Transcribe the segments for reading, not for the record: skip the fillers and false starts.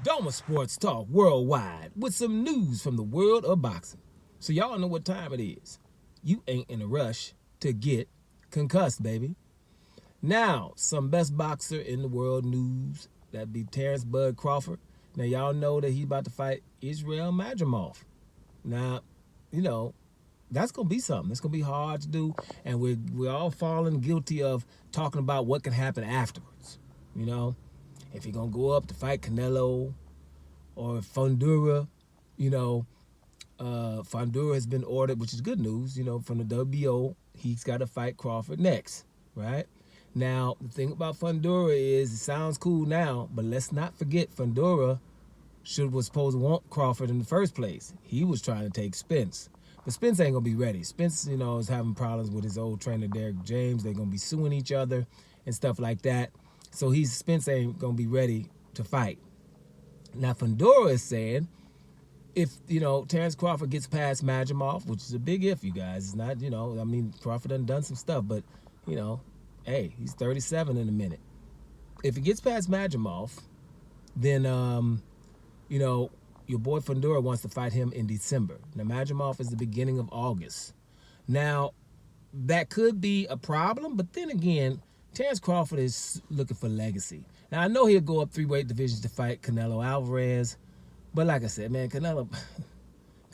Doma Sports Talk Worldwide with some news from the world of boxing. So y'all know what time it is. You ain't in a rush to get concussed, baby. Now, some best boxer in the world news. That'd be Terence Bud Crawford. Now, y'all know that he's about to fight Israel Madrimov. Now, you know, that's going to be something. It's going to be hard to do. And we're all falling guilty of talking about what can happen afterwards. You know, if you're going to go up to fight Canelo or Fundura, you know, Fundura has been ordered, which is good news, you know, from the WBO. He's got to fight Crawford next, right? Now, the thing about Fundura is it sounds cool now, but let's not forget Fundura was supposed to want Crawford in the first place. He was trying to take Spence. But Spence ain't going to be ready. Spence, you know, is having problems with his old trainer, Derek James. They're going to be suing each other and stuff like that. So Spence ain't going to be ready to fight. Now, Fundura is saying if, you know, Terence Crawford gets past Madrimov, which is a big if, you guys. It's not, you know, I mean, Crawford done some stuff, but, you know, hey, he's 37 in a minute. If he gets past Madrimov, then, you know, your boy Fundura wants to fight him in December. Now, Madrimov is the beginning of August. Now, that could be a problem, but then again, Terence Crawford is looking for legacy. Now, I know he'll go up 3 weight divisions to fight Canelo Alvarez, but like I said, man, Canelo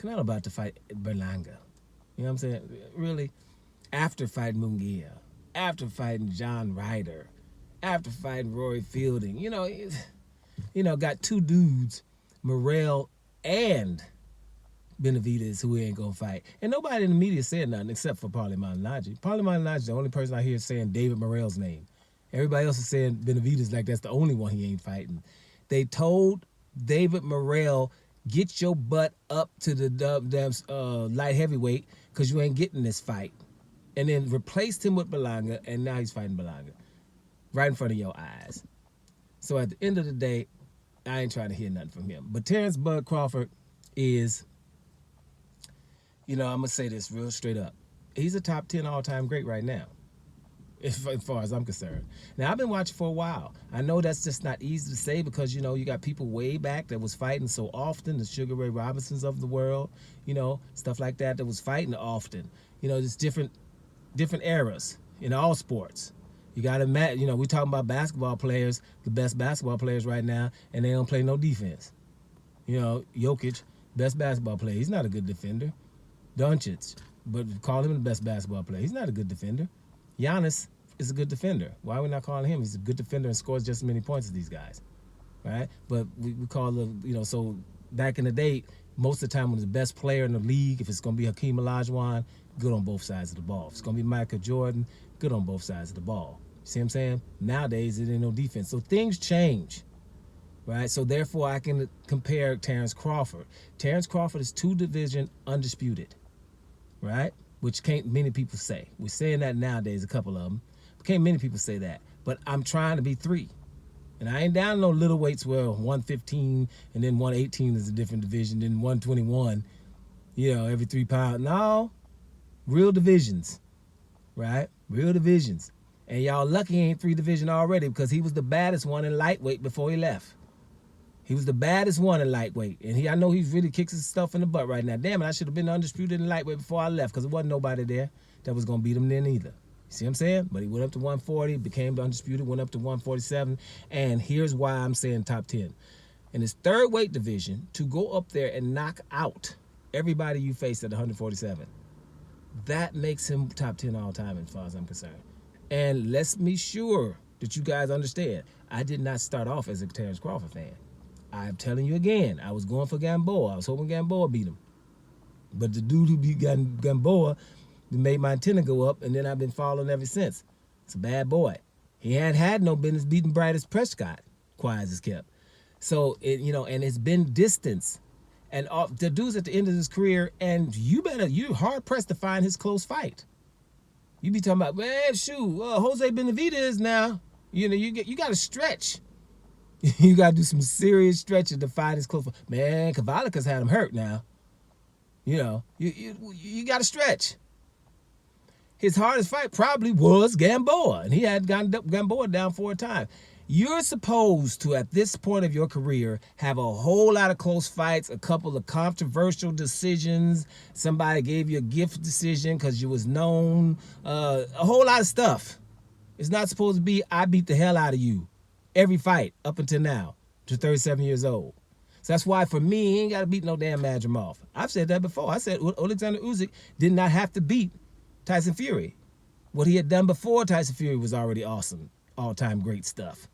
about to fight Berlanga. You know what I'm saying? Really? After fighting Munguia, after fighting John Ryder, after fighting Rory Fielding, you know, got 2 dudes, Morrell and Benavidez, who he ain't gonna fight. And nobody in the media said nothing except for Paulie Malignaggi. Paulie Malignaggi is the only person I hear saying David Morrell's name. Everybody else is saying Benavidez like that's the only one he ain't fighting. They told David Morrell, get your butt up to the damn light heavyweight because you ain't getting this fight. And then replaced him with Berlanga, and now he's fighting Berlanga right in front of your eyes. So at the end of the day, I ain't trying to hear nothing from him. But Terence Bud Crawford is, you know, I'm going to say this real straight up. He's a top 10 all-time great right now, as far as I'm concerned. Now, I've been watching for a while. I know that's just not easy to say because, you know, you got people way back that was fighting so often, the Sugar Ray Robinsons of the world, you know, stuff like that was fighting often. You know, just different eras in all sports. You got to imagine, you know, we talking about basketball players, the best basketball players right now, and they don't play no defense. You know, Jokic, best basketball player. He's not a good defender. Doncic, but call him the best basketball player. He's not a good defender. Giannis is a good defender. Why are we not calling him? He's a good defender and scores just as many points as these guys, right? But we call them, you know, so back in the day, most of the time when the best player in the league, if it's going to be Hakeem Olajuwon, good on both sides of the ball. If it's going to be Michael Jordan, good on both sides of the ball. See what I'm saying? Nowadays, it ain't no defense. So things change, right? So therefore, I can compare Terence Crawford. Terence Crawford is 2-division undisputed, right? Which can't many people say. We're saying that nowadays, a couple of them. But can't many people say that. But I'm trying to be 3. And I ain't down no little weights where 115 and then 118 is a different division, then 121, you know, every 3 pounds. No, real divisions, right? Real divisions. And y'all lucky he ain't 3 division already because he was the baddest one in lightweight before he left. He was the baddest one in lightweight. And I know he really kicks his stuff in the butt right now. Damn it, I should have been undisputed in lightweight before I left because there wasn't nobody there that was going to beat him then either. You see what I'm saying? But he went up to 140, became undisputed, went up to 147. And here's why I'm saying top 10. In his 3rd weight division, to go up there and knock out everybody you face at 147, that makes him top 10 all time as far as I'm concerned. And let's be sure that you guys understand, I did not start off as a Terence Crawford fan. I'm telling you again, I was going for Gamboa. I was hoping Gamboa beat him. But the dude who beat Gamboa made my antenna go up, and then I've been following ever since. It's a bad boy. He hadn't had no business beating Bryce Prescott, quiet as kept. So, you know, and it's been distance. And the dude's at the end of his career, and you're hard-pressed to find his close fight. You be talking about, man, shoot, Jose Benavidez now. You know, you got to stretch. You got to do some serious stretching to find his close fight. Man, Cavallica's had him hurt now. You know, you got to stretch. His hardest fight probably was Gamboa, and he had gotten Gamboa down 4 times. You're supposed to, at this point of your career, have a whole lot of close fights, a couple of controversial decisions. Somebody gave you a gift decision because you was known. A whole lot of stuff. It's not supposed to be, I beat the hell out of you every fight up until now, to 37 years old. So that's why, for me, he ain't got to beat no damn Madrimov. I've said that before. I said Alexander Usyk did not have to beat Tyson Fury. What he had done before Tyson Fury was already awesome. All-time great stuff.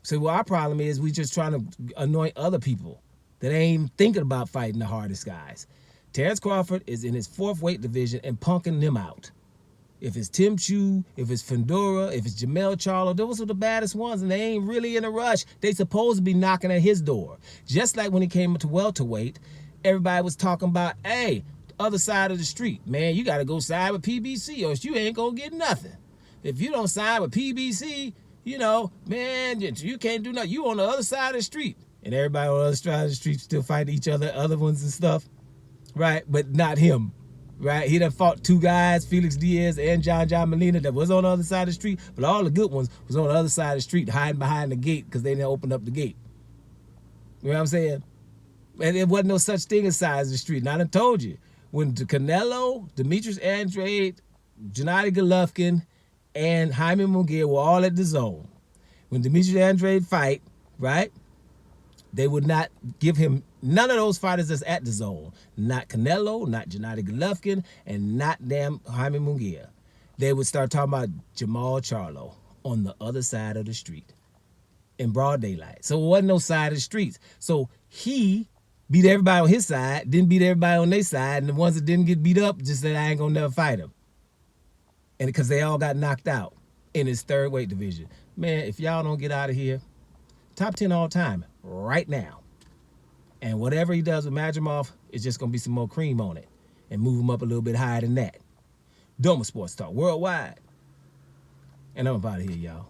So what our problem is, we just trying to anoint other people that ain't even thinking about fighting the hardest guys. Terence Crawford is in his 4th weight division and punking them out. If it's Tim Chu, if it's Fedora, if it's Jamel Charlo, those are the baddest ones, and they ain't really in a rush. They supposed to be knocking at his door. Just like when he came to welterweight, everybody was talking about, hey, other side of the street. Man, you got to go side with PBC or else you ain't going to get nothing. If you don't side with PBC, you know, man, you can't do nothing. You on the other side of the street. And everybody on the other side of the street still fight each other, other ones and stuff, right? But not him, right? He done fought 2 guys, Felix Diaz and John Molina, that was on the other side of the street, but all the good ones was on the other side of the street, hiding behind the gate because they didn't open up the gate. You know what I'm saying? And there wasn't no such thing as sides of the street. And I done told you, when Canelo, Demetrius Andrade, Gennady Golovkin, and Jaime Munguia were all at the Zone, when Demetrius Andrade fight, right, they would not give him none of those fighters that's at the Zone. Not Canelo, not Gennady Golovkin, and not damn Jaime Munguia. They would start talking about Jamal Charlo on the other side of the street in broad daylight. So it wasn't no side of the streets. So he beat everybody on his side, didn't beat everybody on their side, and the ones that didn't get beat up just said, I ain't gonna never fight him. And because they all got knocked out in his 3rd weight division. Man, if y'all don't get out of here, top 10 all time right now. And whatever he does with Madrimov, it's just going to be some more cream on it and move him up a little bit higher than that. Doma Sports Talk Worldwide. And I'm about to here, y'all.